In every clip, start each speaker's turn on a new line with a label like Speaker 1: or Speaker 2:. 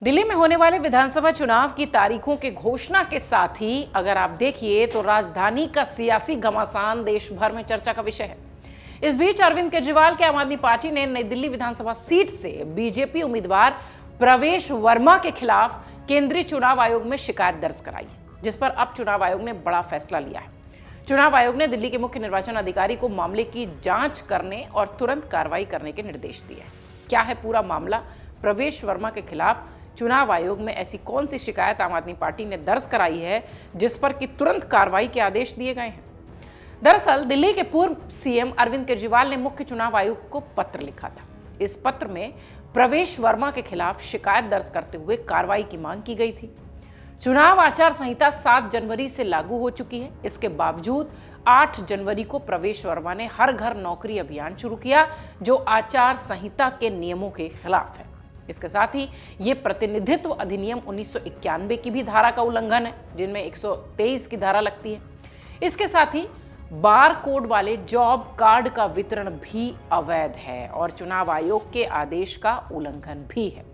Speaker 1: दिल्ली में होने वाले विधानसभा चुनाव की तारीखों के घोषणा के साथ ही अगर आप देखिए तो राजधानी का सियासी घमासान देश भर में चर्चा का विषय है। इस बीच अरविंद केजरीवाल के आम आदमी पार्टी ने नई दिल्ली विधानसभा सीट से बीजेपी उम्मीदवार प्रवेश वर्मा के खिलाफ केंद्रीय चुनाव आयोग में शिकायत दर्ज कराई है, जिस पर अब चुनाव आयोग ने बड़ा फैसला लिया है। चुनाव आयोग ने दिल्ली के मुख्य निर्वाचन अधिकारी को मामले की जांच करने और तुरंत कार्रवाई करने के निर्देश दिए हैं। क्या है पूरा मामला? प्रवेश वर्मा के खिलाफ चुनाव आयोग में ऐसी कौन सी शिकायत आम आदमी पार्टी ने दर्ज कराई है जिस पर कि तुरंत कार्रवाई के आदेश दिए गए हैं? दरअसल दिल्ली के पूर्व सीएम अरविंद केजरीवाल ने मुख्य चुनाव आयुक्त को पत्र लिखा था। इस पत्र में प्रवेश वर्मा के खिलाफ शिकायत दर्ज करते हुए कार्रवाई की मांग की गई थी। चुनाव आचार संहिता 7 जनवरी से लागू हो चुकी है। इसके बावजूद 8 जनवरी को प्रवेश वर्मा ने हर घर नौकरी अभियान शुरू किया, जो आचार संहिता के नियमों के खिलाफ है। इसके साथ ही ये प्रतिनिधित्व अधिनियम 1991 की भी धारा का उल्लंघन है, जिनमें 123 की धारा लगती है। इसके साथ ही बार कोड वाले जॉब कार्ड का वितरण भी अवैध है और चुनाव आयोग के आदेश का उल्लंघन भी है।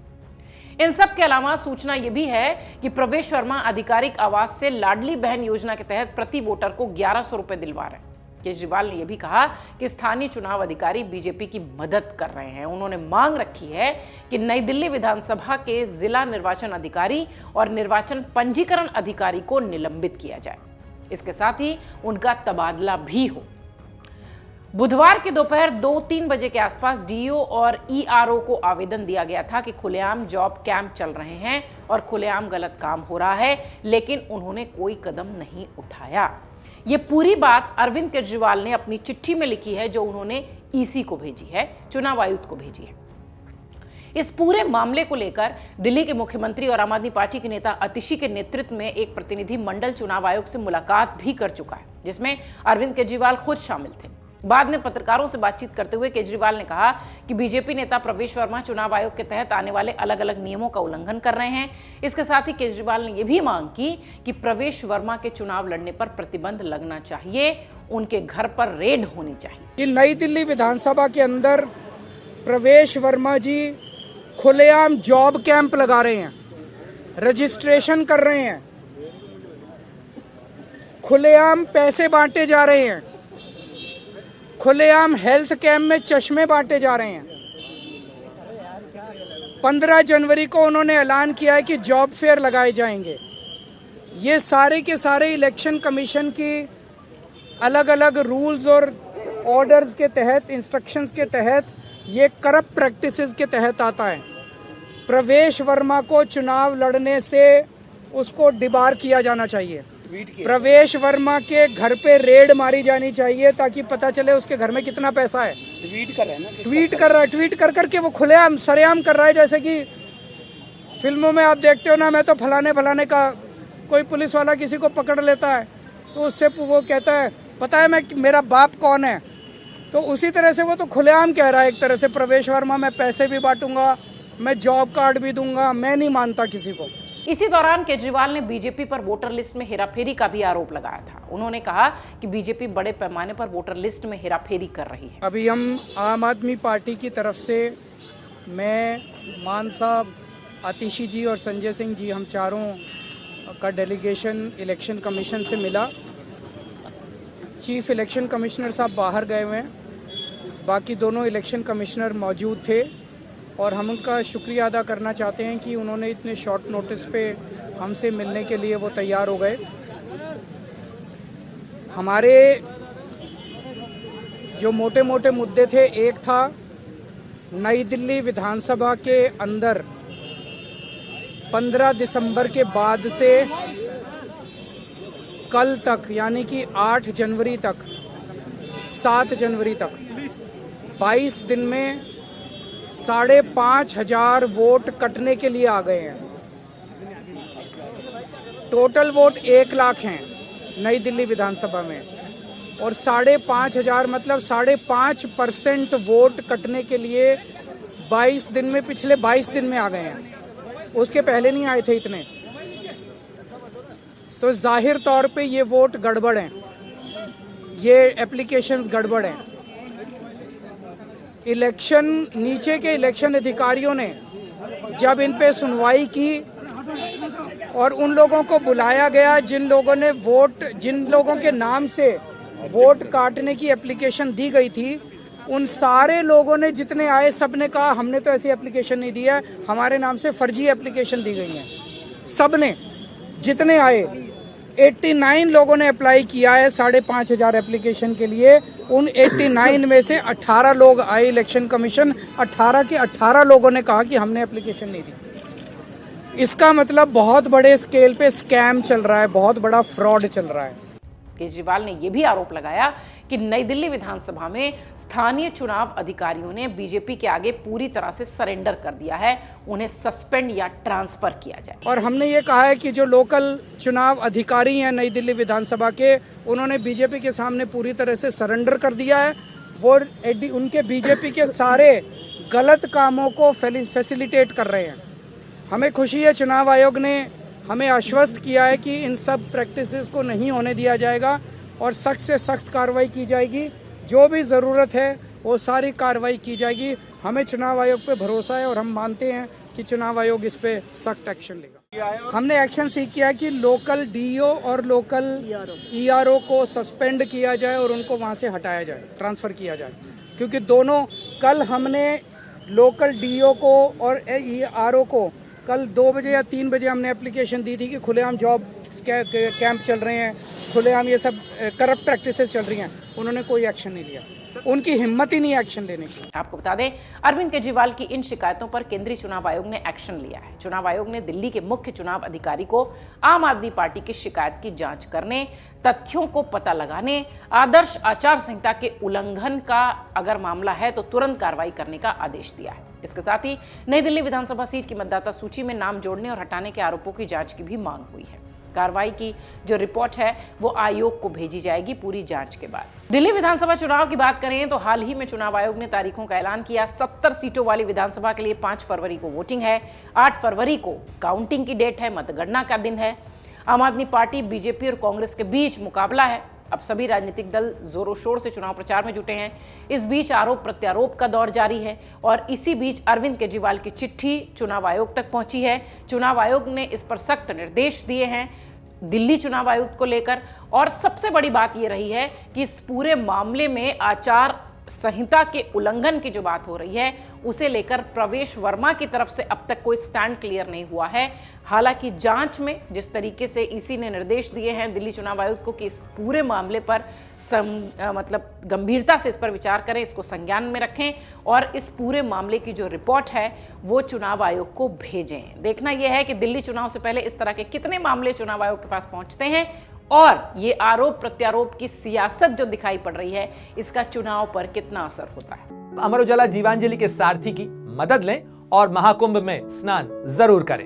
Speaker 1: इन सब के अलावा सूचना यह भी है कि प्रवेश वर्मा आधिकारिक आवास से लाडली बहन योजना के तहत प्रति वोटर को 1100 रुपए दिलवा रहे हैं। केजरीवाल ने यह भी कहा कि स्थानीय चुनाव अधिकारी बीजेपी की मदद कर रहे हैं। उन्होंने मांग रखी है कि नई दिल्ली विधानसभा के जिला निर्वाचन अधिकारी और निर्वाचन पंजीकरण अधिकारी को निलंबित किया जाए। इसके साथ ही उनका तबादला भी हो। बुधवार के दोपहर 2-3 बजे के आसपास डीओ और ईआरओ को आवेदन दिया गया था कि खुलेआम जॉब कैंप चल रहे हैं और खुलेआम गलत काम हो रहा है, लेकिन उन्होंने कोई कदम नहीं उठाया। ये पूरी बात अरविंद केजरीवाल ने अपनी चिट्ठी में लिखी है, जो उन्होंने ईसी को भेजी है, चुनाव आयुक्त को भेजी है। इस पूरे मामले को लेकर दिल्ली के मुख्यमंत्री और आम आदमी पार्टी के नेता आतिशी के नेतृत्व में एक प्रतिनिधि मंडल चुनाव आयोग से मुलाकात भी कर चुका है, जिसमें अरविंद केजरीवाल खुद शामिल थे। बाद में पत्रकारों से बातचीत करते हुए केजरीवाल ने कहा कि बीजेपी नेता प्रवेश वर्मा चुनाव आयोग के तहत आने वाले अलग अलग नियमों का उल्लंघन कर रहे हैं। इसके साथ ही केजरीवाल ने यह भी मांग की कि प्रवेश वर्मा के चुनाव लड़ने पर प्रतिबंध लगना चाहिए, उनके घर पर रेड होनी चाहिए।
Speaker 2: नई दिल्ली विधानसभा के अंदर प्रवेश वर्मा जी खुलेआम जॉब कैंप लगा रहे हैं, रजिस्ट्रेशन कर रहे हैं, खुलेआम पैसे बांटे जा रहे हैं, खुलेआम हेल्थ कैंप में चश्मे बांटे जा रहे हैं। 15 जनवरी को उन्होंने ऐलान किया है कि जॉब फेयर लगाए जाएंगे। ये सारे के सारे इलेक्शन कमीशन की अलग अलग रूल्स और ऑर्डर्स के तहत, इंस्ट्रक्शंस के तहत, ये करप्ट प्रैक्टिसेस के तहत आता है। प्रवेश वर्मा को चुनाव लड़ने से उसको डिबार किया जाना चाहिए। प्रवेश वर्मा के घर पे रेड मारी जानी चाहिए ताकि पता चले उसके घर में कितना पैसा है। ट्वीट कर रहा है, ट्वीट कर करके वो खुलेआम सरेआम कर रहा है। जैसे कि फिल्मों में आप देखते हो ना, मैं तो फलाने का, कोई पुलिस वाला किसी को पकड़ लेता है तो उससे वो कहता है पता है मेरा बाप कौन है, तो उसी तरह से वो तो खुलेआम कह रहा है एक तरह से प्रवेश वर्मा, मैं पैसे भी बांटूंगा, मैं जॉब कार्ड भी दूंगा, मैं नहीं मानता किसी को।
Speaker 1: इसी दौरान केजरीवाल ने बीजेपी पर वोटर लिस्ट में हेराफेरी का भी आरोप लगाया था। उन्होंने कहा कि बीजेपी बड़े पैमाने पर वोटर लिस्ट में हेराफेरी कर रही है।
Speaker 2: अभी हम आम आदमी पार्टी की तरफ से, मैं, मान साहब, आतिशी जी और संजय सिंह जी, हम चारों का डेलीगेशन इलेक्शन कमीशन से मिला। चीफ इलेक्शन कमिश्नर साहब बाहर गए हुए हैं, बाकी दोनों इलेक्शन कमिश्नर मौजूद थे और हम उनका शुक्रिया अदा करना चाहते हैं कि उन्होंने इतने शॉर्ट नोटिस पे हमसे मिलने के लिए वो तैयार हो गए। हमारे जो मोटे मोटे मुद्दे थे, एक था नई दिल्ली विधानसभा के अंदर 15 दिसंबर के बाद से कल तक, यानी कि 8 जनवरी तक, 7 जनवरी तक 22 दिन में 5,500 वोट कटने के लिए आ गए हैं। टोटल वोट 1 लाख हैं नई दिल्ली विधानसभा में, और 5,500 मतलब 5.5% वोट कटने के लिए 22 दिन में, पिछले 22 दिन में आ गए हैं। उसके पहले नहीं आए थे इतने। तो जाहिर तौर पे ये वोट गड़बड़ हैं, ये एप्लीकेशंस गड़बड़ हैं। इलेक्शन, नीचे के इलेक्शन अधिकारियों ने जब इन पे सुनवाई की और उन लोगों को बुलाया गया जिन लोगों के नाम से वोट काटने की एप्लीकेशन दी गई थी, उन सारे लोगों ने जितने आए सब ने कहा हमने तो ऐसी एप्लीकेशन नहीं दी है, हमारे नाम से फर्जी एप्लीकेशन दी गई है। सब ने जितने आए 89 लोगों ने अप्लाई किया है 5,500 एप्लीकेशन के लिए। उन 89 में से 18 लोग आए इलेक्शन कमीशन, 18 के 18 लोगों ने कहा कि हमने एप्लीकेशन नहीं दी। इसका मतलब बहुत बड़े स्केल पे स्कैम चल रहा है, बहुत बड़ा फ्रॉड चल रहा है।
Speaker 1: केजरीवाल ने यह भी आरोप लगाया कि नई दिल्ली विधानसभा में स्थानीय चुनाव अधिकारियों ने बीजेपी के आगे पूरी तरह से सरेंडर कर दिया है, उन्हें सस्पेंड या ट्रांसफर किया जाए। और
Speaker 2: हमने ये कहा है कि जो लोकल चुनाव अधिकारी हैं नई दिल्ली विधानसभा के, उन्होंने बीजेपी के सामने पूरी तरह से सरेंडर कर दिया है। वो उनके बीजेपी के सारे गलत कामों को फैसिलिटेट कर रहे हैं। हमें खुशी है चुनाव आयोग ने हमें आश्वस्त किया है कि इन सब प्रैक्टिसेस को नहीं होने दिया जाएगा और सख्त से सख्त कार्रवाई की जाएगी। जो भी ज़रूरत है वो सारी कार्रवाई की जाएगी। हमें चुनाव आयोग पे भरोसा है और हम मानते हैं कि चुनाव आयोग इस पे सख्त एक्शन लेगा। हमने एक्शन सीख किया है कि लोकल डीओ और लोकल ईआरओ को सस्पेंड किया जाए और उनको वहाँ से हटाया जाए, ट्रांसफ़र किया जाए, क्योंकि दोनों कल हमने लोकल डीओ को और ईआरओ को कल 2 बजे या 3 बजे हमने एप्लीकेशन दी थी कि खुलेआम जॉब कैंप चल रहे हैं, खुलेआम ये सब करप्ट प्रैक्टिसेस चल रही हैं। उन्होंने कोई एक्शन नहीं लिया, उनकी हिम्मत ही नहीं एक्शन लेने की।
Speaker 1: आपको बता दें, अरविंद केजरीवाल की इन शिकायतों पर केंद्रीय चुनाव आयोग ने एक्शन लिया है। चुनाव आयोग ने दिल्ली के मुख्य चुनाव अधिकारी को आम आदमी पार्टी की शिकायत की जांच करने, तथ्यों को पता लगाने, आदर्श आचार संहिता के उल्लंघन का अगर मामला है तो तुरंत कार्रवाई करने का आदेश दिया है। इसके साथ ही नई दिल्ली विधानसभा सीट की मतदाता सूची में नाम जोड़ने और हटाने के आरोपों की जांच की भी मांग हुई है। कार्रवाई की जो रिपोर्ट है वो आयोग को भेजी जाएगी पूरी जांच के बाद। दिल्ली विधानसभा चुनाव की बात करें तो हाल ही में चुनाव आयोग ने तारीखों का ऐलान किया। 70 सीटों वाली विधानसभा के लिए 5 फरवरी को वोटिंग है, 8 फरवरी को काउंटिंग की डेट है, मतगणना का दिन है। आम आदमी पार्टी, बीजेपी और कांग्रेस के बीच मुकाबला है। अब सभी राजनीतिक दल जोरों शोर से चुनाव प्रचार में जुटे हैं। इस बीच आरोप प्रत्यारोप का दौर जारी है और इसी बीच अरविंद केजरीवाल की चिट्ठी चुनाव आयोग तक पहुंची है। चुनाव आयोग ने इस पर सख्त निर्देश दिए हैं दिल्ली चुनाव आयुक्त को लेकर। और सबसे बड़ी बात यह रही है कि इस पूरे मामले में आचार संहिता के उल्लंघन की जो बात हो रही है उसे लेकर प्रवेश वर्मा की तरफ से अब तक कोई स्टैंड क्लियर नहीं हुआ है। हालांकि जांच में जिस तरीके से ईसी ने निर्देश दिए हैं दिल्ली चुनाव आयुक्त को कि इस पूरे मामले पर मतलब गंभीरता से इस पर विचार करें, इसको संज्ञान में रखें और इस पूरे मामले की जो रिपोर्ट है वो चुनाव आयोग को भेजें। देखना यह है कि दिल्ली चुनाव से पहले इस तरह के कितने मामले चुनाव आयोग के पास पहुंचते हैं और ये आरोप प्रत्यारोप की सियासत जो दिखाई पड़ रही है इसका चुनाव पर कितना असर होता है।
Speaker 3: अमर उजाला जीवांजलि के सारथी की मदद लें और महाकुंभ में स्नान जरूर करें।